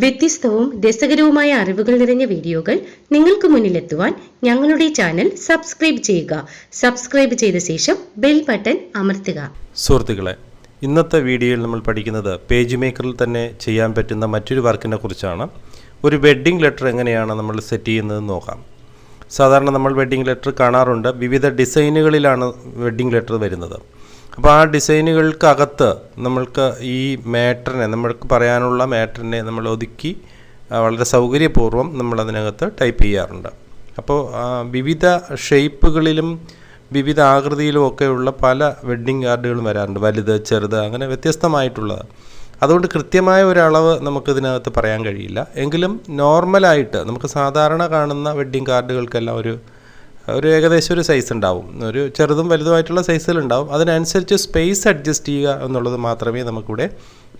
വ്യത്യസ്തവും രസകരവുമായ അറിവുകൾ നിറഞ്ഞ വീഡിയോകൾ നിങ്ങൾക്ക് മുന്നിലെത്തുവാൻ ഞങ്ങളുടെ ചാനൽ സബ്സ്ക്രൈബ് ചെയ്യുക. സബ്സ്ക്രൈബ് ചെയ്ത ശേഷം ബെൽ ബട്ടൺ അമർത്തുക. സുഹൃത്തുക്കളെ, ഇന്നത്തെ വീഡിയോയിൽ നമ്മൾ പഠിക്കുന്നത് പേജ് മേക്കറിൽ തന്നെ ചെയ്യാൻ പറ്റുന്ന മറ്റൊരു വർക്കിനെ കുറിച്ചാണ്. ഒരു വെഡ്ഡിംഗ് ലെറ്റർ എങ്ങനെയാണ് നമ്മൾ സെറ്റ് ചെയ്യുന്നതെന്ന് നോക്കാം. സാധാരണ നമ്മൾ വെഡ്ഡിംഗ് ലെറ്റർ കാണാറുണ്ട്. വിവിധ ഡിസൈനുകളിലാണ് വെഡ്ഡിംഗ് ലെറ്റർ വരുന്നത്. അപ്പോൾ ആ ഡിസൈനുകൾക്കകത്ത് നമ്മൾക്ക് ഈ മാറ്ററിനെ, നമ്മൾക്ക് പറയാനുള്ള മാറ്ററിനെ നമ്മൾ ഒതുക്കി വളരെ സൗകര്യപൂർവ്വം നമ്മളതിനകത്ത് ടൈപ്പ് ചെയ്യാറുണ്ട്. അപ്പോൾ വിവിധ ഷേപ്പുകളിലും വിവിധ ആകൃതിയിലും ഒക്കെയുള്ള പല വെഡ്ഡിംഗ് കാർഡുകളും വരാറുണ്ട്. വലുത്, ചെറുത്, അങ്ങനെ വ്യത്യസ്തമായിട്ടുള്ളത്. അതുകൊണ്ട് കൃത്യമായ ഒരളവ് നമുക്കിതിനകത്ത് പറയാൻ കഴിയില്ല. എങ്കിലും നോർമലായിട്ട് നമുക്ക് സാധാരണ കാണുന്ന വെഡ്ഡിംഗ് കാർഡുകൾക്കെല്ലാം ഒരു ഏകദേശം ഒരു സൈസ് ഉണ്ടാവും. ഒരു ചെറുതും വലുതുമായിട്ടുള്ള സൈസുകളുണ്ടാവും. അതിനനുസരിച്ച് സ്പേസ് അഡ്ജസ്റ്റ് ചെയ്യുക എന്നുള്ളത് മാത്രമേ നമുക്കിവിടെ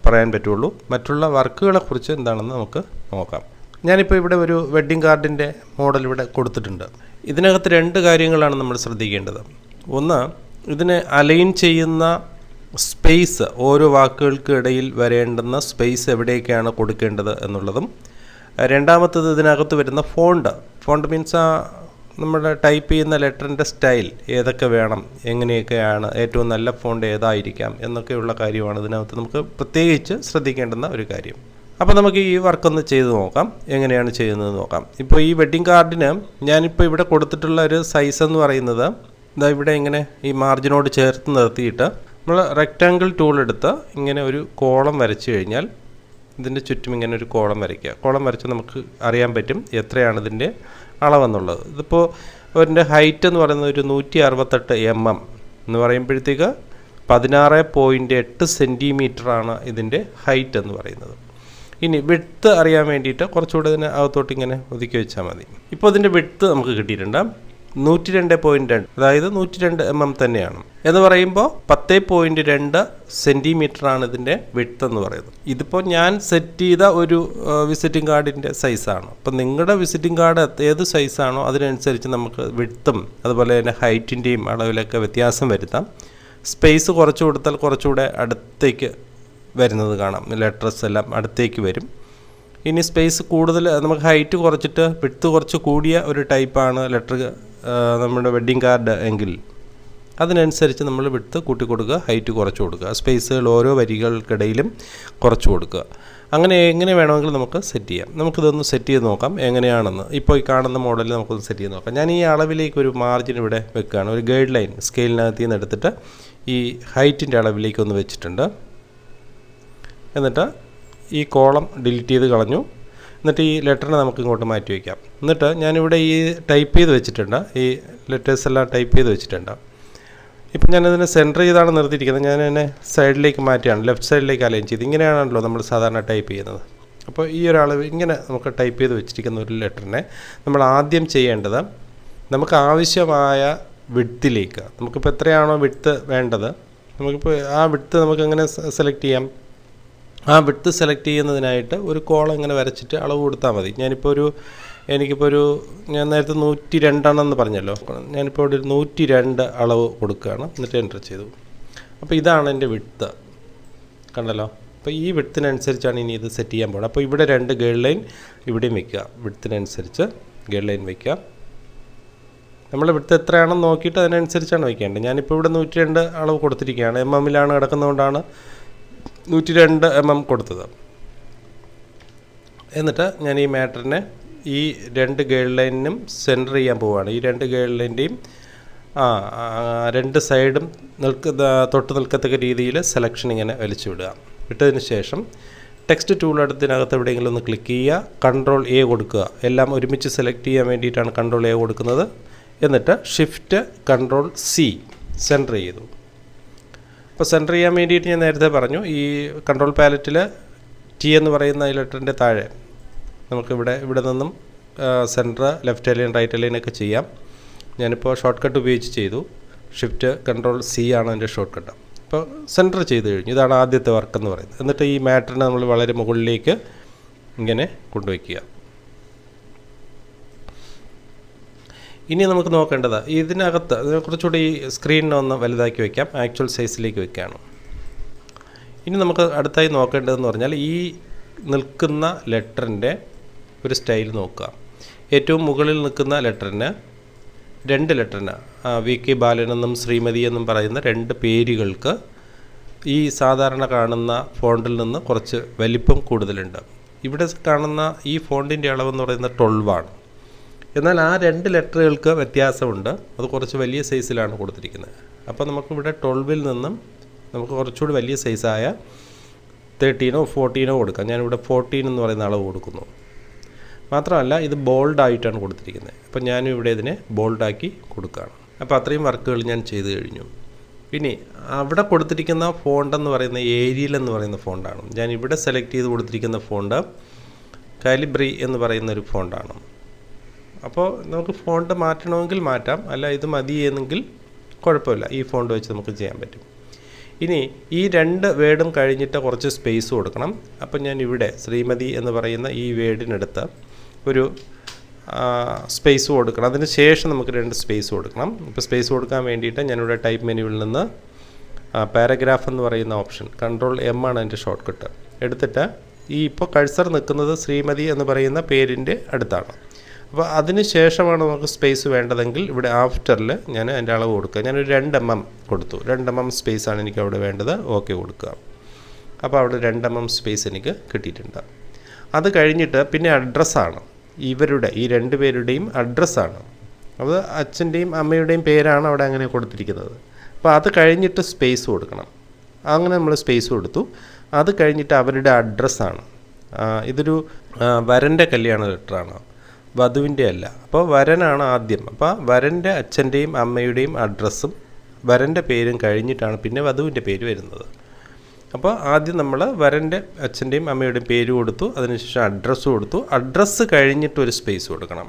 പറയാൻ പറ്റുള്ളൂ. മറ്റുള്ള വർക്കുകളെക്കുറിച്ച് എന്താണെന്ന് നമുക്ക് നോക്കാം. ഞാനിപ്പോൾ ഇവിടെ ഒരു വെഡ്ഡിംഗ് കാർഡിൻ്റെ മോഡൽ ഇവിടെ കൊടുത്തിട്ടുണ്ട്. ഇതിനകത്ത് രണ്ട് കാര്യങ്ങളാണ് നമ്മൾ ശ്രദ്ധിക്കേണ്ടത്. ഒന്ന്, ഇതിനെ അലൈൻ ചെയ്യുന്ന സ്പേസ്, ഓരോ വാക്കുകൾക്ക് ഇടയിൽ വരേണ്ടുന്ന സ്പേസ് എവിടേക്കാണ് കൊടുക്കേണ്ടത് എന്നുള്ളതും. രണ്ടാമത്തത്, ഇതിനകത്ത് വരുന്ന ഫോണ്ട് മീൻസ് നമ്മുടെ ടൈപ്പ് ചെയ്യുന്ന ലെറ്ററിൻ്റെ സ്റ്റൈൽ ഏതൊക്കെ വേണം, എങ്ങനെയൊക്കെയാണ് ഏറ്റവും നല്ല ഫോണ്ട് ഏതായിരിക്കാം എന്നൊക്കെയുള്ള കാര്യമാണ് ഇതിനകത്ത് നമുക്ക് പ്രത്യേകിച്ച് ശ്രദ്ധിക്കേണ്ടുന്ന ഒരു കാര്യം. അപ്പോൾ നമുക്ക് ഈ വർക്കൊന്ന് ചെയ്ത് നോക്കാം, എങ്ങനെയാണ് ചെയ്യുന്നത് നോക്കാം. ഇപ്പോൾ ഈ വെഡ്ഡിംഗ് കാർഡിന് ഞാനിപ്പോൾ ഇവിടെ കൊടുത്തിട്ടുള്ള ഒരു സൈസ് എന്ന് പറയുന്നത്, ഇതാ ഇവിടെ ഇങ്ങനെ ഈ മാർജിനോട് ചേർത്ത് നിർത്തിയിട്ട് നമ്മൾ റെക്റ്റാങ്കിൾ ടൂൾ എടുത്ത് ഇങ്ങനെ ഒരു കോളം വരച്ചു കഴിഞ്ഞാൽ ഇതിൻ്റെ ചുറ്റും ഇങ്ങനെ ഒരു കോളം വരയ്ക്കുക. കോളം വരച്ച് നമുക്ക് അറിയാൻ പറ്റും എത്രയാണ് ഇതിൻ്റെ അളവെന്നുള്ളത്. ഇതിപ്പോൾ ഇതിൻ്റെ ഹൈറ്റ് എന്ന് പറയുന്നത് ഒരു 168 mm എന്ന് പറയുമ്പോഴത്തേക്ക് 16.8 സെൻറ്റിമീറ്ററാണ് ഇതിൻ്റെ ഹൈറ്റ് എന്ന് പറയുന്നത്. ഇനി വിഡ്ത്ത് അറിയാൻ വേണ്ടിയിട്ട് കുറച്ചുകൂടെ ഇതിനെ അകത്തോട്ട് ഇങ്ങനെ ഒതുക്കി വെച്ചാൽ മതി. ഇപ്പോൾ ഇതിൻ്റെ വിഡ്ത്ത് നമുക്ക് കിട്ടിയിട്ടുണ്ട് 102.2, അതായത് 102 mm തന്നെയാണ്. എന്ന് പറയുമ്പോൾ 10.2 സെൻറ്റിമീറ്ററാണ് ഇതിൻ്റെ വിഡ്ത്ത് എന്ന് പറയുന്നത്. ഇതിപ്പോൾ ഞാൻ സെറ്റ് ചെയ്ത ഒരു വിസിറ്റിംഗ് കാർഡിൻ്റെ സൈസാണ്. അപ്പോൾ നിങ്ങളുടെ വിസിറ്റിംഗ് കാർഡ് ഏത് സൈസാണോ അതിനനുസരിച്ച് നമുക്ക് വിഡ്ത്തും അതുപോലെ തന്നെ ഹൈറ്റിൻ്റെയും അളവിലൊക്കെ വ്യത്യാസം വരുത്താം. സ്പേസ് കുറച്ച് കൊടുത്താൽ കുറച്ചുകൂടെ അടുത്തേക്ക് വരുന്നത് കാണാം. ലെറ്റേഴ്സ് എല്ലാം അടുത്തേക്ക് വരും. ഇനി സ്പേസ് കൂടുതൽ, നമുക്ക് ഹൈറ്റ് കുറച്ചിട്ട് വിഡ്ത്ത് കുറച്ച് കൂടിയ ഒരു ടൈപ്പാണ് ലെറ്റർ നമ്മുടെ വെഡ്ഡിംഗ് കാർഡ് എങ്കിൽ അതിനനുസരിച്ച് നമ്മൾ വിഡ്ത്ത് കൂട്ടി കൊടുക്കുക, ഹൈറ്റ് കുറച്ച് കൊടുക്കുക, സ്പേസുകൾ ഓരോ വരികൾക്കിടയിലും കുറച്ച് കൊടുക്കുക. എങ്ങനെ വേണമെങ്കിലും നമുക്ക് സെറ്റ് ചെയ്യാം. നമുക്കിതൊന്ന് സെറ്റ് ചെയ്ത് നോക്കാം എങ്ങനെയാണെന്ന്. ഇപ്പോൾ ഈ കാണുന്ന മോഡലിൽ നമുക്കൊന്ന് സെറ്റ് ചെയ്ത് നോക്കാം. ഞാൻ ഈ അളവിലേക്ക് ഒരു മാർജിൻ ഇവിടെ വെക്കുകയാണ്. ഒരു ഗൈഡ് ലൈൻ സ്കെയിലിനകത്ത് നിന്ന് എടുത്തിട്ട് ഈ ഹൈറ്റിൻ്റെ അളവിലേക്ക് ഒന്ന് വെച്ചിട്ടുണ്ട്. എന്നിട്ട് ഈ കോളം ഡിലീറ്റ് ചെയ്ത് കളഞ്ഞു. എന്നിട്ട് ഈ ലെറ്ററിനെ നമുക്ക് ഇങ്ങോട്ട് മാറ്റി വയ്ക്കാം. എന്നിട്ട് ഞാനിവിടെ ഈ ടൈപ്പ് ചെയ്ത് വെച്ചിട്ടുണ്ട്, ഈ ലെറ്റേഴ്സ് എല്ലാം ടൈപ്പ് ചെയ്ത് വെച്ചിട്ടുണ്ട്. ഇപ്പം ഞാനതിനെ സെൻറ്റർ ചെയ്താണ് നിർത്തിയിരിക്കുന്നത്. ഞാൻ അതിനെ സൈഡിലേക്ക് മാറ്റിയാണ്, ലെഫ്റ്റ് സൈഡിലേക്ക് അലൈൻ ചെയ്ത്. ഇങ്ങനെയാണല്ലോ നമ്മൾ സാധാരണ ടൈപ്പ് ചെയ്യുന്നത്. അപ്പോൾ ഈ ഒരളവ് ഇങ്ങനെ നമുക്ക് ടൈപ്പ് ചെയ്ത് വെച്ചിരിക്കുന്ന ഒരു ലെറ്ററിനെ നമ്മൾ ആദ്യം ചെയ്യേണ്ടത്, നമുക്ക് ആവശ്യമായ വിഡ്ത്തിലേക്ക്, നമുക്കിപ്പോൾ എത്രയാണോ വിഡ്ത്ത് വേണ്ടത്, നമുക്കിപ്പോൾ ആ വിഡ്ത്ത് നമുക്കെങ്ങനെ സെലക്ട് ചെയ്യാം. ആ വിഡ്ത്ത് സെലക്ട് ചെയ്യുന്നതിനായിട്ട് ഒരു കോളം ഇങ്ങനെ വരച്ചിട്ട് അളവ് കൊടുത്താൽ മതി. ഞാൻ നേരത്തെ 102 പറഞ്ഞല്ലോ. ഞാനിപ്പോൾ ഒരു 102 അളവ് കൊടുക്കുകയാണ്. എന്നിട്ട് എൻ്റർ ചെയ്തു. അപ്പോൾ ഇതാണ് എൻ്റെ വിഡ്ത്ത്, കണ്ടല്ലോ. അപ്പോൾ ഈ വിഡ്ത്തിനനുസരിച്ചാണ് ഇനി ഇത് സെറ്റ് ചെയ്യാൻ പോകുന്നത്. അപ്പോൾ ഇവിടെ 2 ഗൈഡ് ലൈൻ ഇവിടെയും വയ്ക്കുക. വിഡ്ത്തിനനുസരിച്ച് ഗൈഡ് ലൈൻ വയ്ക്കുക. നമ്മൾ വിഡ്ത്ത് എത്രയാണെന്ന് നോക്കിയിട്ട് അതിനനുസരിച്ചാണ് വയ്ക്കേണ്ടത്. ഞാനിപ്പോൾ ഇവിടെ 102 അളവ് കൊടുത്തിരിക്കുകയാണ്. MM-ലാണ് കിടക്കുന്നതുകൊണ്ടാണ് 102 mm കൊടുത്തത്. എന്നിട്ട് ഞാൻ ഈ മാറ്ററിനെ ഈ 2 ഗൈഡ് ലൈനിനും സെൻറ്റർ ചെയ്യാൻ പോവുകയാണ്. ഈ 2 ഗൈഡ് ലൈൻ്റെയും 2 സൈഡും തൊട്ട് നിൽക്കത്തക്ക രീതിയിൽ സെലക്ഷൻ ഇങ്ങനെ വലിച്ചു വിടുക. വിട്ടതിന് ശേഷം ടെക്സ്റ്റ് ടൂൾ എടുത്തിനകത്ത് എവിടെയെങ്കിലും ഒന്ന് ക്ലിക്ക് ചെയ്യുക, Ctrl+A കൊടുക്കുക. എല്ലാം ഒരുമിച്ച് സെലക്ട് ചെയ്യാൻ വേണ്ടിയിട്ടാണ് Ctrl+A കൊടുക്കുന്നത്. എന്നിട്ട് Shift+Ctrl+C സെൻറ്റർ ചെയ്തു. അപ്പോൾ സെൻറ്റർ ചെയ്യാൻ വേണ്ടിയിട്ട് ഞാൻ നേരത്തെ പറഞ്ഞു, ഈ കൺട്രോൾ പാലറ്റിൽ T എന്ന് പറയുന്ന ഈ ലെറ്ററിൻ്റെ താഴെ ഇവിടെ നിന്നും സെൻറ്റർ, ലെഫ്റ്റ് അലൈൻ, റൈറ്റ് അലൈനൊക്കെ ചെയ്യാം. ഞാനിപ്പോൾ ഷോർട്ട് കട്ട് ഉപയോഗിച്ച് ചെയ്തു. Shift+Ctrl+C ആണ് എൻ്റെ ഷോർട്ട് കട്ട്. അപ്പോൾ സെൻറ്റർ ചെയ്ത് കഴിഞ്ഞു. ഇതാണ് ആദ്യത്തെ വർക്ക് എന്ന് പറയുന്നത്. എന്നിട്ട് ഈ മാറ്ററിനെ നമ്മൾ വളരെ മുകളിലേക്ക് ഇങ്ങനെ കൊണ്ടുവയ്ക്കുക. ഇനി നമുക്ക് നോക്കേണ്ടത് ഇതിനകത്ത് കുറച്ചുകൂടി ഈ സ്ക്രീനിനെ ഒന്ന് വലുതാക്കി വയ്ക്കാം, ആക്ച്വൽ സൈസിലേക്ക് വയ്ക്കുകയാണ്. ഇനി നമുക്ക് അടുത്തായി നോക്കേണ്ടതെന്ന് പറഞ്ഞാൽ ഈ നിൽക്കുന്ന ലെറ്ററിൻ്റെ ഒരു സ്റ്റൈൽ നോക്കുക. ഏറ്റവും മുകളിൽ നിൽക്കുന്ന ലെറ്ററിന് 2 ലെറ്ററിന് VK ബാലനെന്നും ശ്രീമതി എന്നും പറയുന്ന 2 പേരുകൾക്ക് ഈ സാധാരണ കാണുന്ന ഫോണ്ടിൽ നിന്ന് കുറച്ച് വലിപ്പം കൂടുതലുണ്ട്. ഇവിടെ കാണുന്ന ഈ ഫോണ്ടിൻ്റെ അളവെന്ന് പറയുന്നത് 12 ആണ്. എന്നാൽ ആ 2 ലെറ്ററുകൾക്ക് വ്യത്യാസമുണ്ട്. അത് കുറച്ച് വലിയ സൈസിലാണ് കൊടുത്തിരിക്കുന്നത്. അപ്പോൾ നമുക്കിവിടെ 12-ൽ നിന്നും നമുക്ക് കുറച്ചുകൂടി വലിയ സൈസായ 13 14 കൊടുക്കാം. ഞാനിവിടെ 14 എന്ന് പറയുന്ന അളവ് കൊടുക്കുന്നു. മാത്രമല്ല ഇത് ബോൾഡായിട്ടാണ് കൊടുത്തിരിക്കുന്നത്. അപ്പോൾ ഞാനും ഇവിടെ ഇതിനെ ബോൾഡാക്കി കൊടുക്കുകയാണ്. അപ്പോൾ അത്രയും വർക്കുകൾ ഞാൻ ചെയ്തു കഴിഞ്ഞു. ഇനി അവിടെ കൊടുത്തിരിക്കുന്ന ഫോണ്ട് എന്ന് പറയുന്ന ഏരിയൽ എന്ന് പറയുന്ന ഫോണ്ടാണ്. ഞാൻ ഇവിടെ സെലക്ട് ചെയ്ത് കൊടുത്തിരിക്കുന്ന ഫോണ്ട് കാലിബ്രി എന്ന് പറയുന്ന ഒരു ഫോണ്ടാണ്. അപ്പോൾ നമുക്ക് ഫോണ്ട് മാറ്റണമെങ്കിൽ മാറ്റാം, അല്ല ഇത് മതി എന്നെങ്കിൽ കുഴപ്പമില്ല, ഈ ഫോണ്ട് വെച്ച് നമുക്ക് ചെയ്യാൻ പറ്റും. ഇനി ഈ 2 വേർഡും കഴിഞ്ഞിട്ട് കുറച്ച് സ്പേസ് കൊടുക്കണം. അപ്പം ഞാൻ ഇവിടെ ശ്രീമതി എന്ന് പറയുന്ന ഈ വേർഡിനടുത്ത് ഒരു സ്പേസ് കൊടുക്കണം. അതിന് ശേഷം നമുക്ക് 2 സ്പേസ് കൊടുക്കണം. ഇപ്പോൾ സ്പേസ് കൊടുക്കാൻ വേണ്ടിയിട്ട് ഞാനിവിടെ ടൈപ്പ് മെനുവിൽ നിന്ന് പാരഗ്രാഫ് എന്ന് പറയുന്ന ഓപ്ഷൻ Ctrl+M ആണ് എൻ്റെ ഷോർട്ട് കട്ട് എടുത്തിട്ട് ഈ ഇപ്പോൾ കഴ്സർ നിൽക്കുന്നത് ശ്രീമതി എന്ന് പറയുന്ന പേരിൻ്റെ അടുത്താണ്. അപ്പോൾ അതിന് ശേഷമാണ് നമുക്ക് സ്പേസ് വേണ്ടതെങ്കിൽ ഇവിടെ ആഫ്റ്ററിൽ ഞാൻ അതിൻ്റെ അളവ് കൊടുക്കുക. ഞാനൊരു 2 mm കൊടുത്തു. 2 mm സ്പേസാണ് എനിക്ക് അവിടെ വേണ്ടത്. ഓക്കെ കൊടുക്കുക. അപ്പോൾ അവിടെ 2 mm സ്പേസ് എനിക്ക് കിട്ടിയിട്ടുണ്ട്. അത് കഴിഞ്ഞിട്ട് പിന്നെ അഡ്രസ്സാണ്. ഇവരുടെ ഈ 2 പേരുടെയും അഡ്രസ്സാണ്. അത് അച്ഛൻ്റെയും അമ്മയുടെയും പേരാണ് അവിടെ അങ്ങനെ കൊടുത്തിരിക്കുന്നത്. അപ്പോൾ അത് കഴിഞ്ഞിട്ട് സ്പേസ് കൊടുക്കണം. അങ്ങനെ നമ്മൾ സ്പേസ് കൊടുത്തു. അത് കഴിഞ്ഞിട്ട് അവരുടെ അഡ്രസ്സാണ്. ഇതൊരു വരൻ്റെ കല്യാണ ലെറ്ററാണ്, വധുവിൻ്റെ അല്ല. അപ്പോൾ വരനാണ് ആദ്യം. അപ്പോൾ വരൻ്റെ അച്ഛൻ്റെയും അമ്മയുടെയും അഡ്രസ്സും വരൻ്റെ പേരും കഴിഞ്ഞിട്ടാണ് പിന്നെ വധുവിൻ്റെ പേര് വരുന്നത്. അപ്പോൾ ആദ്യം നമ്മൾ വരൻ്റെ അച്ഛൻ്റെയും അമ്മയുടെയും പേര് കൊടുത്തു, അതിനുശേഷം അഡ്രസ്സ് കൊടുത്തു. അഡ്രസ്സ് കഴിഞ്ഞിട്ടൊരു സ്പേസ് കൊടുക്കണം.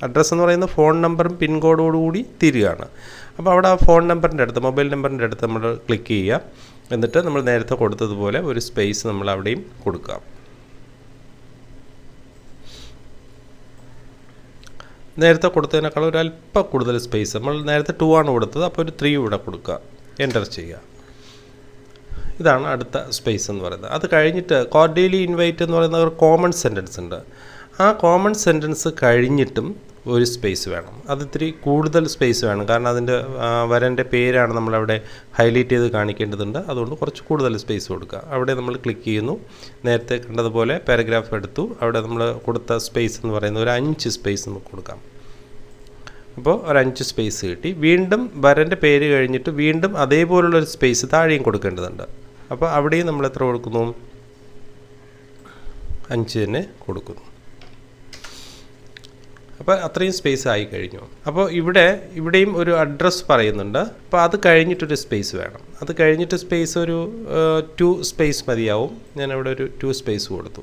അഡ്രസ്സ് എന്ന് പറയുന്ന ഫോൺ നമ്പറും പിൻകോഡോടുകൂടി തീരുകയാണ്. അപ്പോൾ അവിടെ ആ ഫോൺ നമ്പറിൻ്റെ അടുത്ത്, മൊബൈൽ നമ്പറിൻ്റെ അടുത്ത് നമ്മൾ ക്ലിക്ക് ചെയ്യുക. എന്നിട്ട് നമ്മൾ നേരത്തെ കൊടുത്തതുപോലെ ഒരു സ്പേസ് നമ്മൾ അവിടെയും കൊടുക്കുക. നേരത്തെ കൊടുത്തതിനേക്കാൾ ഒരു അല്പം കൂടുതൽ സ്പേസ്, നമ്മൾ നേരത്തെ 2 ആണ് കൊടുത്തത്, അപ്പോൾ ഒരു 3 ഇവിടെ കൊടുക്കുക, എൻ്റർ ചെയ്യുക. ഇതാണ് അടുത്ത സ്പേസ് എന്ന് പറയുന്നത്. അത് കഴിഞ്ഞിട്ട് കോർഡിയലി ഇൻവൈറ്റ് എന്ന് പറയുന്ന ഒരു കോമൺ സെൻറ്റൻസ് ഉണ്ട്. ആ കോമൺ സെൻറ്റൻസ് കഴിഞ്ഞിട്ടും ഒരു സ്പേസ് വേണം. അത് ഇത്തിരി കൂടുതൽ സ്പേസ് വേണം, കാരണം അതിൻ്റെ വരൻ്റെ പേരാണ് നമ്മളവിടെ ഹൈലൈറ്റ് ചെയ്ത് കാണിക്കേണ്ടതുണ്ട്. അതുകൊണ്ട് കുറച്ച് കൂടുതൽ സ്പേസ് കൊടുക്കുക. അവിടെ നമ്മൾ ക്ലിക്ക് ചെയ്യുന്നു. നേരത്തെ കണ്ടതുപോലെ പാരഗ്രാഫ് എടുത്തു. അവിടെ നമ്മൾ കൊടുത്ത സ്പേസ് എന്ന് പറയുന്നത് ഒരു 5 സ്പേസ് നമുക്ക് കൊടുക്കാം. അപ്പോൾ ഒരു 5 സ്പേസ് കിട്ടി. വീണ്ടും വരൻ്റെ പേര് കഴിഞ്ഞിട്ട് വീണ്ടും അതേപോലുള്ളൊരു സ്പേസ് താഴെയും കൊടുക്കേണ്ടതുണ്ട്. അപ്പോൾ അവിടെയും നമ്മൾ എത്ര കൊടുക്കുന്നു? 5 തന്നെ കൊടുക്കുന്നു. അപ്പോൾ അത്രയും സ്പേസ് ആയി കഴിഞ്ഞു. അപ്പോൾ ഇവിടെയും ഒരു അഡ്രസ്സ് പറയുന്നുണ്ട്. അപ്പോൾ അത് കഴിഞ്ഞിട്ടൊരു സ്പേസ് വേണം. അത് കഴിഞ്ഞിട്ട് സ്പേസ് ഒരു 2 സ്പേസ് മതിയാവും. ഞാനവിടെ ഒരു 2 സ്പേസ് കൊടുത്തു.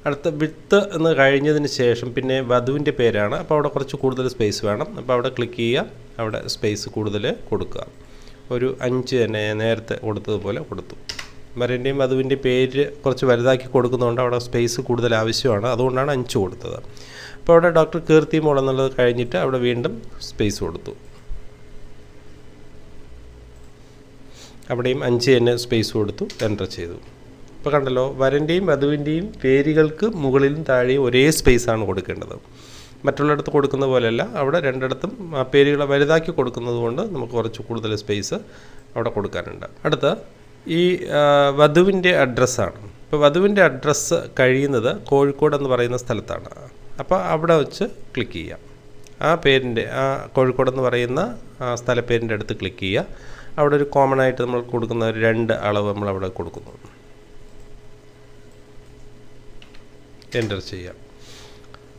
അടുത്ത വിത്ത് എന്ന് കഴിഞ്ഞതിന് ശേഷം പിന്നെ വധുവിൻ്റെ പേരാണ്. അപ്പോൾ അവിടെ കുറച്ച് കൂടുതൽ സ്പേസ് വേണം. അപ്പോൾ അവിടെ ക്ലിക്ക് ചെയ്യുക, അവിടെ സ്പേസ് കൂടുതൽ കൊടുക്കുക. ഒരു 5 തന്നെ നേരത്തെ കൊടുത്തതുപോലെ കൊടുത്തു. വരൻ്റെയും വധുവിൻ്റെ പേര് കുറച്ച് വലുതാക്കി കൊടുക്കുന്നതുകൊണ്ട് അവിടെ സ്പേസ് കൂടുതൽ ആവശ്യമാണ്. അതുകൊണ്ടാണ് 5 കൊടുത്തത്. അപ്പോൾ അവിടെ ഡോക്ടർ കീർത്തി മോൾ എന്നുള്ളത് കഴിഞ്ഞിട്ട് അവിടെ വീണ്ടും സ്പേസ് കൊടുത്തു. അവിടെയും 5 തന്നെ സ്പേസ് കൊടുത്തു, എൻ്റർ ചെയ്തു. ഇപ്പോൾ കണ്ടല്ലോ, വരൻ്റെയും വധുവിൻ്റെയും പേരുകൾക്ക് മുകളിലും താഴെയും ഒരേ സ്പേസാണ് കൊടുക്കേണ്ടത്. മറ്റുള്ളിടത്ത് കൊടുക്കുന്ന പോലെയല്ല, അവിടെ 2ഇടത്തും പേരുകളെ വലുതാക്കി കൊടുക്കുന്നത് കൊണ്ട് നമുക്ക് കുറച്ച് കൂടുതൽ സ്പേസ് അവിടെ കൊടുക്കാനുണ്ട്. അടുത്ത ഈ വധുവിൻ്റെ അഡ്രസ്സാണ്. ഇപ്പോൾ വധുവിൻ്റെ അഡ്രസ്സ് കഴിയുന്നത് കോഴിക്കോട് എന്ന് പറയുന്ന സ്ഥലത്താണ്. അപ്പോൾ അവിടെ വെച്ച് ക്ലിക്ക് ചെയ്യാം. ആ പേരിൻ്റെ കോഴിക്കോട് എന്ന് പറയുന്ന സ്ഥലപ്പേരിൻ്റെ അടുത്ത് ക്ലിക്ക് ചെയ്യുക. അവിടെ ഒരു കോമൺ ആയിട്ട് നമ്മൾ കൊടുക്കുന്ന 2 അളവ് നമ്മൾ അവിടെ കൊടുക്കുന്നു, എൻ്റർ ചെയ്യാം.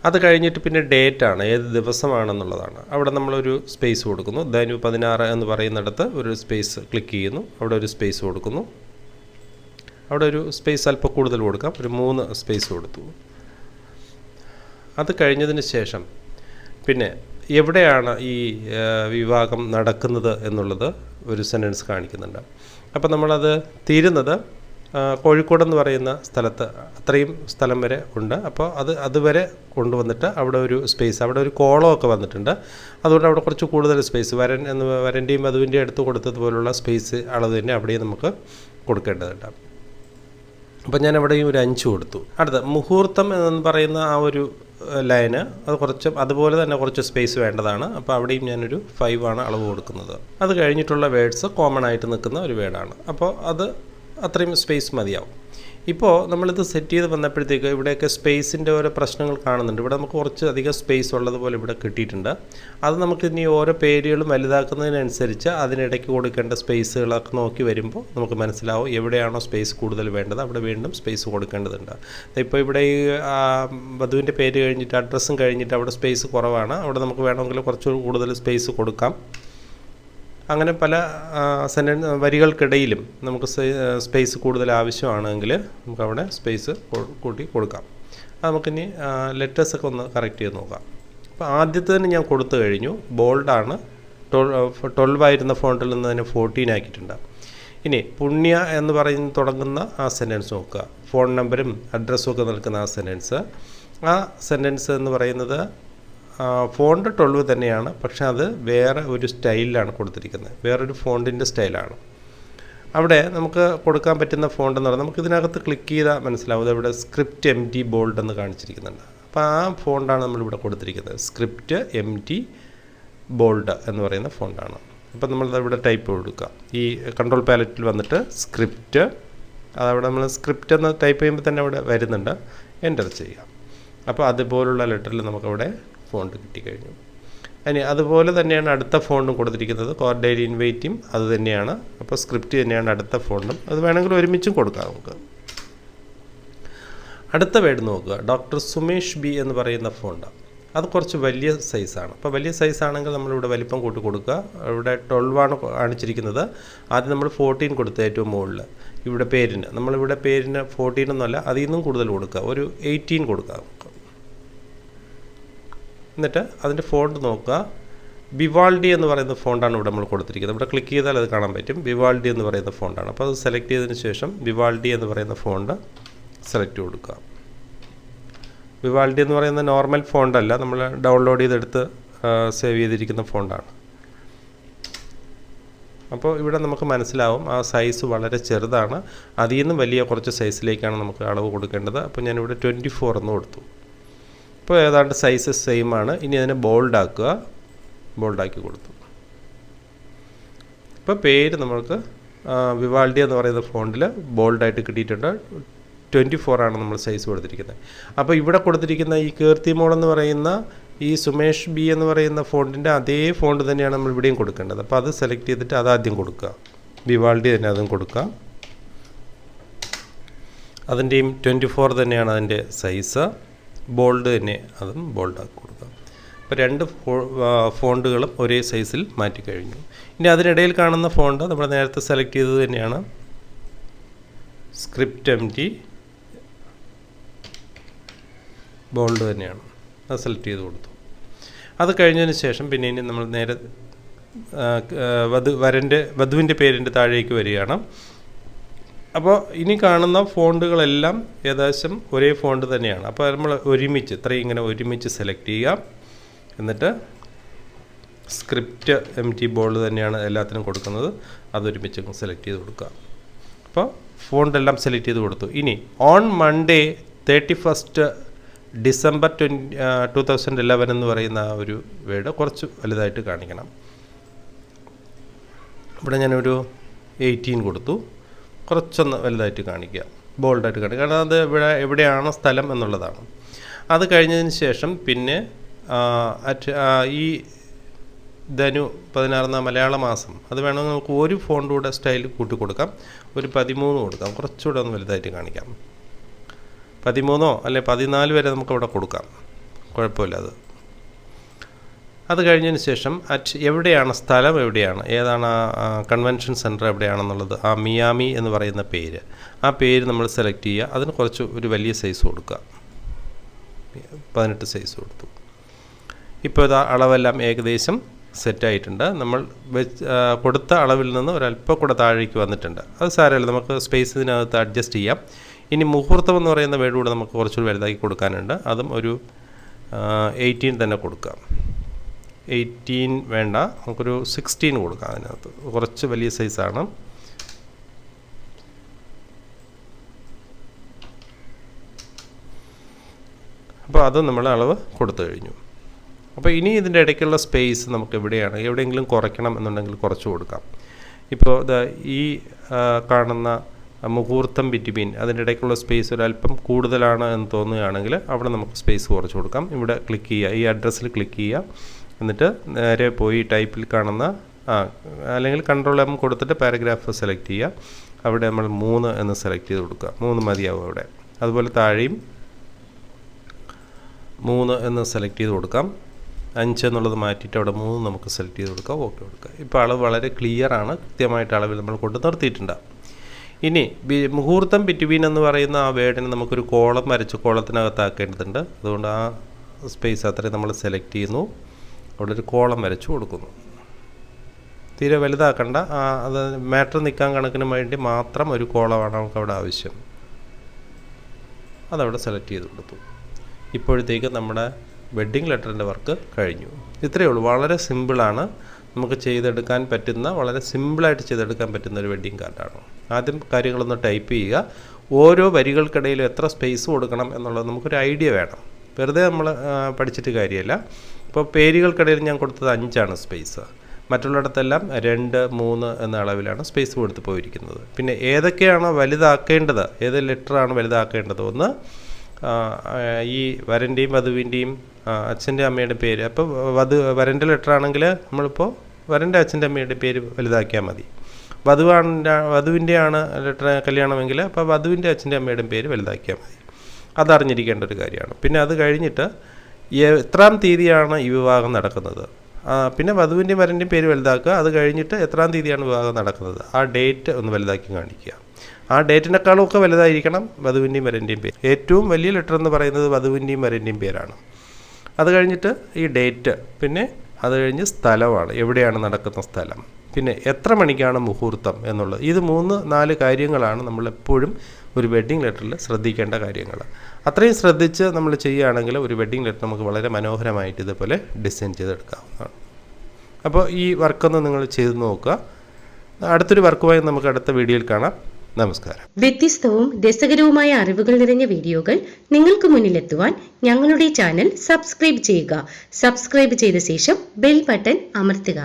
അത് കഴിഞ്ഞിട്ട് പിന്നെ ഡേറ്റാണ്, ഏത് ദിവസമാണെന്നുള്ളതാണ്. അവിടെ നമ്മളൊരു സ്പേസ് കൊടുക്കുന്നു. ധനു 16 എന്ന് പറയുന്നിടത്ത് ഒരു സ്പേസ് ക്ലിക്ക് ചെയ്യുന്നു. അവിടെ ഒരു സ്പേസ് കൊടുക്കുന്നു. അവിടെ ഒരു സ്പേസ് അല്പം കൂടുതൽ കൊടുക്കാം, ഒരു 3 സ്പേസ് കൊടുത്തു. അത് കഴിഞ്ഞതിന് ശേഷം പിന്നെ എവിടെയാണ് ഈ വിവാഹം നടക്കുന്നത് എന്നുള്ളത് ഒരു സെൻറ്റൻസ് കാണിക്കുന്നുണ്ട്. അപ്പോൾ നമ്മളത് തീരുന്നത് കോഴിക്കോട് എന്ന് പറയുന്ന സ്ഥലത്ത് അത്രയും സ്ഥലം വരെ ഉണ്ട്. അപ്പോൾ അതുവരെ കൊണ്ടുവന്നിട്ട് അവിടെ ഒരു സ്പേസ്, അവിടെ ഒരു കോളമൊക്കെ വന്നിട്ടുണ്ട്. അതുകൊണ്ട് അവിടെ കുറച്ച് കൂടുതൽ സ്പേസ് വരൻ്റെയും വധുവിൻ്റെയും അടുത്ത് കൊടുത്തതുപോലുള്ള സ്പേസ് അളവ് തന്നെ അവിടെയും നമുക്ക് കൊടുക്കേണ്ടതുണ്ട്. അപ്പോൾ ഞാൻ അവിടെയും ഒരു 5 കൊടുത്തു. അടുത്ത മുഹൂർത്തം എന്ന് പറയുന്ന ആ ഒരു ലൈന് അത് കുറച്ച് അതുപോലെ തന്നെ കുറച്ച് സ്പേസ് വേണ്ടതാണ്. അപ്പോൾ അവിടെയും ഞാനൊരു 5 ആണ് അളവ് കൊടുക്കുന്നത്. അത് കഴിഞ്ഞിട്ടുള്ള വേർഡ്സ് കോമൺ ആയിട്ട് നിൽക്കുന്ന ഒരു വേർഡാണ്. അപ്പോൾ അത് അത്രയും സ്പേസ് മതിയാവും. ഇപ്പോൾ നമ്മളിത് സെറ്റ് ചെയ്ത് വന്നപ്പോഴത്തേക്ക് ഇവിടെയൊക്കെ സ്പേസിൻ്റെ ഓരോ പ്രശ്നങ്ങൾ കാണുന്നുണ്ട്. ഇവിടെ നമുക്ക് കുറച്ച് അധികം സ്പേസ് ഉള്ളതുപോലെ ഇവിടെ കിട്ടിയിട്ടുണ്ട്. അത് നമുക്ക് ഇനി ഓരോ പേരുകളും വലുതാക്കുന്നതിനനുസരിച്ച് അതിനിടയ്ക്ക് കൊടുക്കേണ്ട സ്പേസുകളൊക്കെ നോക്കി വരുമ്പോൾ നമുക്ക് മനസ്സിലാവും എവിടെയാണോ സ്പേസ് കൂടുതൽ വേണ്ടത് അവിടെ വീണ്ടും സ്പേസ് കൊടുക്കേണ്ടതുണ്ട്. ഇപ്പോൾ ഇവിടെ ഈ വധുവിൻ്റെ പേര് കഴിഞ്ഞിട്ട് അഡ്രസ്സും കഴിഞ്ഞിട്ട് അവിടെ സ്പേസ് കുറവാണ്. അവിടെ നമുക്ക് വേണമെങ്കിൽ കുറച്ച് കൂടുതൽ സ്പേസ് കൊടുക്കാം. അങ്ങനെ പല വരികൾക്കിടയിലും നമുക്ക് സ്പേസ് കൂടുതൽ ആവശ്യമാണെങ്കിൽ നമുക്കവിടെ സ്പേസ് കൂട്ടി കൊടുക്കാം. അത് നമുക്കിനി ലെറ്റേഴ്സൊക്കെ ഒന്ന് കറക്റ്റ് ചെയ്ത് നോക്കാം. അപ്പോൾ ആദ്യത്തെ തന്നെ ഞാൻ കൊടുത്തു കഴിഞ്ഞു. ബോൾഡാണ്. 12 ആയിരുന്ന ഫോണ്ടിൽ നിന്ന് തന്നെ 14 ആക്കിയിട്ടുണ്ട്. ഇനി പുണ്യ എന്ന് പറയുന്ന തുടങ്ങുന്ന ആ സെൻറ്റൻസ് നോക്കുക. ഫോൺ നമ്പറും അഡ്രസ്സും ഒക്കെ നിൽക്കുന്ന ആ സെൻറ്റൻസ് എന്ന് പറയുന്നത് ഫോണ്ട് 12 തന്നെയാണ്. പക്ഷേ അത് വേറെ ഒരു സ്റ്റൈലിലാണ് കൊടുത്തിരിക്കുന്നത്. വേറൊരു ഫോണ്ടിൻ്റെ സ്റ്റൈലാണ്. അവിടെ നമുക്ക് കൊടുക്കാൻ പറ്റുന്ന ഫോണ്ട് എന്ന് പറഞ്ഞാൽ നമുക്ക് ഇതിനകത്ത് ക്ലിക്ക് ചെയ്താൽ മനസ്സിലാവും. ഇവിടെ സ്ക്രിപ്റ്റ് MT ബോൾഡ് എന്ന് കാണിച്ചിരിക്കുന്നുണ്ട്. അപ്പോൾ ആ ഫോണ്ടാണ് നമ്മളിവിടെ കൊടുത്തിരിക്കുന്നത്. സ്ക്രിപ്റ്റ് MT ബോൾഡ് എന്ന് പറയുന്ന ഫോണ്ടാണ്. അപ്പോൾ നമ്മളിവിടെ ടൈപ്പ് കൊടുക്കുക. ഈ കൺട്രോൾ പാലറ്റിൽ വന്നിട്ട് സ്ക്രിപ്റ്റ്, അതവിടെ നമ്മൾ സ്ക്രിപ്റ്റ് എന്ന് ടൈപ്പ് ചെയ്യുമ്പോൾ തന്നെ അവിടെ വരുന്നുണ്ട്. എൻ്റർ ചെയ്യുക. അപ്പോൾ അതുപോലുള്ള ലെറ്ററിൽ നമുക്കവിടെ ഫോണ്ട് കിട്ടിക്കഴിഞ്ഞു. ഇനി അതുപോലെ തന്നെയാണ് അടുത്ത ഫോണ്ടും കൊടുത്തിരിക്കുന്നത്. കോർഡേലി ഇൻവൈറ്റും അത് തന്നെയാണ്. അപ്പോൾ സ്ക്രിപ്റ്റ് തന്നെയാണ് അടുത്ത ഫോണ്ടും. അത് വേണമെങ്കിൽ ഒരുമിച്ചും കൊടുക്കാം നമുക്ക്. അടുത്ത വേർഡ് നോക്കുക. ഡോക്ടർ സുമേഷ് B എന്ന് പറയുന്ന ഫോണ്ട്. അത് കുറച്ച് വലിയ സൈസാണ്. അപ്പോൾ വലിയ സൈസാണെങ്കിൽ നമ്മളിവിടെ വലിപ്പം കൂട്ടി കൊടുക്കുക. ഇവിടെ 12 ആണ് കാണിച്ചിരിക്കുന്നത്. ആദ്യം നമ്മൾ 14 കൊടുത്ത് ഏറ്റവും മുകളിൽ ഇവിടെ പേരിന് നമ്മളിവിടെ പേരിന് 14 ഒന്നുമല്ല, അതിൽ നിന്നും കൂടുതൽ കൊടുക്കുക. ഒരു 18 കൊടുക്കുക നമുക്ക്. എന്നിട്ട് അതിൻ്റെ ഫോണ്ട് നോക്കുക. വിവാൾഡി എന്ന് പറയുന്ന ഫോണ്ടാണ് ഇവിടെ നമ്മൾ കൊടുത്തിരിക്കുന്നത്. ഇവിടെ ക്ലിക്ക് ചെയ്താൽ അത് കാണാൻ പറ്റും. വിവാൾഡി എന്ന് പറയുന്ന ഫോണ്ടാണ്. അപ്പോൾ അത് സെലക്ട് ചെയ്തതിന് ശേഷം വിവാൾഡി എന്ന് പറയുന്ന ഫോണ്ട് സെലക്ട് കൊടുക്കുക. വിവാൾഡി എന്ന് പറയുന്ന നോർമൽ ഫോണ്ടല്ല, നമ്മൾ ഡൗൺലോഡ് ചെയ്തെടുത്ത് സേവ് ചെയ്തിരിക്കുന്ന ഫോണ്ടാണ്. അപ്പോൾ ഇവിടെ നമുക്ക് മനസ്സിലാവും ആ സൈസ് വളരെ ചെറുതാണ്. അതിൽ നിന്നും വലിയ കുറച്ച് സൈസിലേക്കാണ് നമുക്ക് അളവ് കൊടുക്കേണ്ടത്. അപ്പോൾ ഞാനിവിടെ 24 എന്ന് കൊടുത്തു. ഇപ്പോൾ ഏതാണ്ട് സൈസ് സെയിം ആണ്. ഇനി അതിനെ ബോൾഡാക്കുക. ബോൾഡാക്കി കൊടുത്തു. ഇപ്പോൾ പേര് നമ്മൾക്ക് വിവാൾഡി എന്ന് പറയുന്ന ഫോണ്ടിൽ ബോൾഡായിട്ട് കിട്ടിയിട്ടുണ്ട്. 24 ആണ് നമ്മൾ സൈസ് കൊടുത്തിരിക്കുന്നത്. അപ്പോൾ ഇവിടെ കൊടുത്തിരിക്കുന്ന ഈ കീർത്തിമോൾ എന്ന് പറയുന്ന ഈ സുമേഷ് B എന്ന് പറയുന്ന ഫോണ്ടിൻ്റെ അതേ ഫോണ്ട് തന്നെയാണ് നമ്മൾ ഇവിടെയും കൊടുക്കേണ്ടത്. അപ്പോൾ അത് സെലക്ട് ചെയ്തിട്ട് അതാദ്യം കൊടുക്കുക. വിവാൾഡി തന്നെ അതും കൊടുക്കുക. അതിൻ്റെയും 24 തന്നെയാണ് അതിൻ്റെ സൈസ്. ബോൾഡ് തന്നെ അതും ബോൾഡാക്കി കൊടുക്കുക. അപ്പോൾ 2 ഫോണ്ടുകളും ഒരേ സൈസിൽ മാറ്റിക്കഴിഞ്ഞു. ഇനി അതിനിടയിൽ കാണുന്ന ഫോണ്ട് നമ്മൾ നേരത്തെ സെലക്ട് ചെയ്തത് തന്നെയാണ്. സ്ക്രിപ്റ്റ് MT ബോൾഡ് തന്നെയാണ്. അത് സെലക്ട് ചെയ്ത് കൊടുത്തു. അത് കഴിഞ്ഞതിന് ശേഷം പിന്നെ ഇനി നമ്മൾ നേരെ വധുവിൻ്റെ പേരിൻ്റെ താഴേക്ക് വരികയാണ്. അപ്പോൾ ഇനി കാണുന്ന ഫോണ്ടുകളെല്ലാം ഏകദേശം ഒരേ ഫോണ്ട് തന്നെയാണ്. അപ്പോൾ നമ്മൾ ഒരുമിച്ച് ഇത്രയും ഇങ്ങനെ ഒരുമിച്ച് സെലക്ട് ചെയ്യുക. എന്നിട്ട് സ്ക്രിപ്റ്റ് MT ബോൾഡ് തന്നെയാണ് എല്ലാത്തിനും കൊടുക്കുന്നത്. അതൊരുമിച്ച് സെലക്ട് ചെയ്ത് കൊടുക്കുക. അപ്പോൾ ഫോണ്ടെല്ലാം സെലക്ട് ചെയ്ത് കൊടുത്തു. ഇനി ഓൺ മൺഡേ 31 ഡിസംബർ 2011 എന്ന് പറയുന്ന ആ ഒരു വേർഡ് കുറച്ച് വലുതായിട്ട് കാണിക്കണം. ഇവിടെ ഞാനൊരു 18 കൊടുത്തു. കുറച്ചൊന്ന് വലുതായിട്ട് കാണിക്കുക, ബോൾഡായിട്ട് കാണിക്കുക. കാരണം അത് എവിടെയാണ് സ്ഥലം എന്നുള്ളതാണ്. അത് കഴിഞ്ഞതിന് ശേഷം പിന്നെ ഈ ധനു 16 മലയാള മാസം അത് വേണമെങ്കിൽ നമുക്ക് ഒരു ഫോണ്ടിലൂടെ സ്റ്റൈൽ കൂട്ടി കൊടുക്കാം. ഒരു 13 കൊടുക്കാം. കുറച്ചുകൂടെ ഒന്ന് വലുതായിട്ട് കാണിക്കാം. 13 അല്ലെ 14 വരെ നമുക്കവിടെ കൊടുക്കാം, കുഴപ്പമില്ല. അത് കഴിഞ്ഞതിന് ശേഷം എവിടെയാണ് സ്ഥലം, എവിടെയാണ് ഏതാണ് കൺവെൻഷൻ സെൻറ്റർ എവിടെയാണെന്നുള്ളത് ആ മിയാമി എന്ന് പറയുന്ന പേര്, ആ പേര് നമ്മൾ സെലക്ട് ചെയ്യുക. അതിന് കുറച്ച് ഒരു വലിയ സൈസ് കൊടുക്കുക. 18 സൈസ് കൊടുത്തു. ഇപ്പോൾ ഇത് അളവെല്ലാം ഏകദേശം സെറ്റായിട്ടുണ്ട്. നമ്മൾ കൊടുത്ത അളവിൽ നിന്ന് ഒരല്പം കൂടെ താഴേക്ക് വന്നിട്ടുണ്ട്. അത് സാരമില്ല, നമുക്ക് സ്പേസ് ഇതിനകത്ത് അഡ്ജസ്റ്റ് ചെയ്യാം. ഇനി മുഹൂർത്തം എന്ന് പറയുന്ന വേർഡ് കൂടെ നമുക്ക് കുറച്ചുകൂടി വലുതാക്കി കൊടുക്കാനുണ്ട്. അതും ഒരു 18 തന്നെ കൊടുക്കാം. 18 വേണ്ട, നമുക്കൊരു 16 കൊടുക്കാം. അതിനകത്ത് കുറച്ച് വലിയ സൈസാണ്. അപ്പോൾ അത് നമ്മൾ അളവ് കൊടുത്തു കഴിഞ്ഞു. അപ്പോൾ ഇനി ഇതിൻ്റെ ഇടയ്ക്കുള്ള സ്പേസ് നമുക്ക് എവിടെയെങ്കിലും കുറയ്ക്കണം എന്നുണ്ടെങ്കിൽ കുറച്ച് കൊടുക്കാം. ഇപ്പോൾ ഈ കാണുന്ന മുഹൂർത്തം ബിറ്റ്വീൻ അതിൻ്റെ ഇടയ്ക്കുള്ള സ്പേസ് ഒരല്പം കൂടുതലാണ് എന്ന് തോന്നുകയാണെങ്കിൽ അവിടെ നമുക്ക് സ്പേസ് കുറച്ച് കൊടുക്കാം. ഇവിടെ ക്ലിക്ക് ചെയ്യുക, ഈ അഡ്രസ്സിൽ ക്ലിക്ക് ചെയ്യുക, എന്നിട്ട് നേരെ പോയി ടൈപ്പിൽ കാണുന്ന അല്ലെങ്കിൽ Ctrl+M കൊടുത്തിട്ട് പാരഗ്രാഫ് സെലക്ട് ചെയ്യുക. അവിടെ നമ്മൾ 3 എന്ന് സെലക്ട് ചെയ്ത് കൊടുക്കുക. 3 മതിയാവും അവിടെ. അതുപോലെ താഴെയും 3 എന്ന് സെലക്ട് ചെയ്ത് കൊടുക്കാം. 5 എന്നുള്ളത് മാറ്റിയിട്ട് അവിടെ 3 നമുക്ക് സെലക്ട് ചെയ്ത് കൊടുക്കാം. ഓക്കെ കൊടുക്കുക. ഇപ്പോൾ അളവ് വളരെ ക്ലിയറാണ്, കൃത്യമായിട്ട് അളവിൽ നമ്മൾ കൊണ്ട് നിർത്തിയിട്ടുണ്ട്. ഇനി മുഹൂർത്തം ബിറ്റ്വീൻ എന്ന് പറയുന്ന ആ വേർഡിന് നമുക്കൊരു കോളം വരച്ച് കോളത്തിനകത്താക്കേണ്ടതുണ്ട്. അതുകൊണ്ട് ആ സ്പേസ് അത്രയും നമ്മൾ സെലക്ട് ചെയ്യുന്നു, അവിടെ ഒരു കോളം വരച്ച് കൊടുക്കുന്നു. തീരെ വലുതാക്കണ്ട, അത് മാറ്റർ നിൽക്കാൻ കണക്കിന് വേണ്ടി മാത്രം ഒരു കോളമാണ് നമുക്ക് അവിടെ ആവശ്യം. അതവിടെ സെലക്ട് ചെയ്ത് കൊടുത്തു. ഇപ്പോഴത്തേക്ക് നമ്മുടെ വെഡ്ഡിങ് ലെറ്ററിൻ്റെ വർക്ക് കഴിഞ്ഞു. ഇത്രയേ ഉള്ളൂ. വളരെ സിമ്പിളാണ്, നമുക്ക് ചെയ്തെടുക്കാൻ പറ്റുന്ന, വളരെ സിമ്പിളായിട്ട് ചെയ്തെടുക്കാൻ പറ്റുന്ന ഒരു വെഡ്ഡിങ് കാർഡാണ്. ആദ്യം കാര്യങ്ങളൊന്ന് ടൈപ്പ് ചെയ്യുക. ഓരോ വരികൾക്കിടയിലും എത്ര സ്പേസ് കൊടുക്കണം എന്നുള്ളത് നമുക്കൊരു ഐഡിയ വേണം. വെറുതെ നമ്മൾ പഠിച്ചിട്ട് കാര്യമില്ല. ഇപ്പോൾ പേരുകൾക്കിടയിൽ ഞാൻ കൊടുത്തത് 5 സ്പേസ്. മറ്റുള്ളിടത്തെല്ലാം 2, 3 എന്ന അളവിലാണ് സ്പേസ് കൊടുത്ത് പോയിരിക്കുന്നത്. പിന്നെ ഏതൊക്കെയാണോ വലുതാക്കേണ്ടത്, ഏത് ലെറ്ററാണ് വലുതാക്കേണ്ടത്, ഒന്ന് ഈ വരൻ്റെയും വധുവിൻ്റെയും അച്ഛൻ്റെ അമ്മയുടെ പേര്. അപ്പോൾ വരൻ്റെ ലെറ്റർ ആണെങ്കിൽ നമ്മളിപ്പോൾ വരൻ്റെ അച്ഛൻ്റെ അമ്മയുടെ പേര് വലുതാക്കിയാൽ മതി. വധുവിൻ്റെയാണ് ലെറ്റർ കല്യാണമെങ്കിൽ അപ്പോൾ വധുവിൻ്റെ അച്ഛൻ്റെ അമ്മയുടെയും പേര് വലുതാക്കിയാൽ മതി. അതറിഞ്ഞിരിക്കേണ്ട ഒരു കാര്യമാണ്. പിന്നെ അത് കഴിഞ്ഞിട്ട് എത്രാം തീയതിയാണ് ഈ വിവാഹം നടക്കുന്നത്, പിന്നെ വധുവിൻ്റെയും വരൻ്റെയും പേര് വലുതാക്കുക. അത് കഴിഞ്ഞിട്ട് എത്രാം തീയതിയാണ് വിവാഹം നടക്കുന്നത്, ആ ഡേറ്റ് ഒന്ന് വലുതാക്കി കാണിക്കുക. ആ ഡേറ്റിനേക്കാളും ഒക്കെ വലുതായിരിക്കണം വധുവിൻ്റെയും വരൻ്റെയും പേര്. ഏറ്റവും വലിയ ലെറ്റർ എന്ന് പറയുന്നത് വധുവിൻ്റെയും വരൻ്റെയും പേരാണ്. അത് കഴിഞ്ഞിട്ട് ഈ ഡേറ്റ്, പിന്നെ അത് കഴിഞ്ഞ് സ്ഥലമാണ്, എവിടെയാണ് നടക്കുന്ന സ്ഥലം, പിന്നെ എത്ര മണിക്കാണ് മുഹൂർത്തം എന്നുള്ളത്. ഇത് 3-4 കാര്യങ്ങളാണ് നമ്മളെപ്പോഴും ഒരു വെഡ്ഡിങ് ലെറ്ററിൽ ശ്രദ്ധിക്കേണ്ട കാര്യങ്ങൾ. അത്രയും ശ്രദ്ധിച്ച് നമ്മൾ ചെയ്യുകയാണെങ്കിൽ ഒരു വെഡ്ഡിങ് ലെറ്റർ നമുക്ക് വളരെ മനോഹരമായിട്ട് ഇതുപോലെ ഡിസൈൻ ചെയ്തെടുക്കാവുന്നതാണ്. അപ്പോൾ ഈ വർക്കൊന്ന് നിങ്ങൾ ചെയ്ത് നോക്കുക. അടുത്തൊരു വർക്കുമായി നമുക്ക് അടുത്ത വീഡിയോയിൽ കാണാം. നമസ്കാരം. വ്യത്യസ്തവും രസകരവുമായ അറിവുകൾ നിറഞ്ഞ വീഡിയോകൾ നിങ്ങൾക്ക് മുന്നിലെത്തുവാൻ ഞങ്ങളുടെ ചാനൽ സബ്സ്ക്രൈബ് ചെയ്യുക. സബ്സ്ക്രൈബ് ചെയ്ത ശേഷം ബെൽ ബട്ടൺ അമർത്തുക.